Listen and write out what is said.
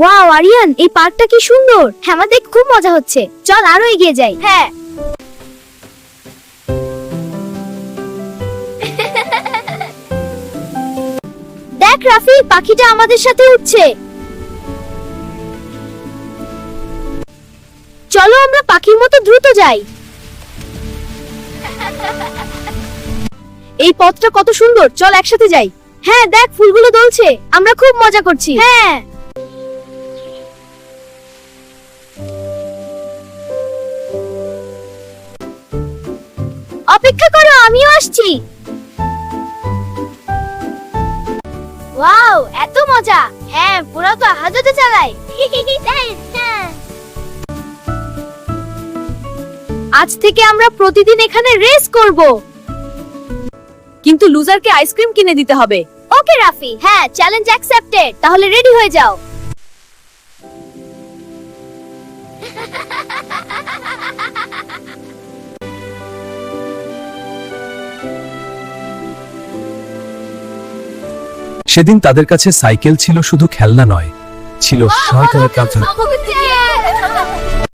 Wow Aryan, এই পার্কটা কি সুন্দর। হ্যাঁ, আমাদের খুব মজা হচ্ছে। চল আরো এগিয়ে যাই। হ্যাঁ। দেখ রাফি, পাখিটা আমাদের সাথে উঠছে। চলো আমরা পাখির মতো দ্রুত যাই। এই পথটা কত সুন্দর, চল একসাথে যাই। হ্যাঁ দেখ, ফুলগুলো দুলছে, আমরা খুব মজা করছি। হ্যাঁ। অপেক্ষা করো, আমিও আসছি। ওয়াও, এত মজা। হ্যাঁ, পুরো তো হাজতে চালাই। আজ থেকে আমরা প্রতিদিন এখানে রেস করব। কিন্তু লুজারকে আইসক্রিম কিনে দিতে হবে। ওকে রাফি, হ্যাঁ, চ্যালেঞ্জ অ্যাকসেপ্টেড। তাহলে রেডি হয়ে যাও। সেদিন তাদের কাছে সাইকেল ছিল শুধু খেলনা নয়, ছিল সাঁতারের কাঁথা।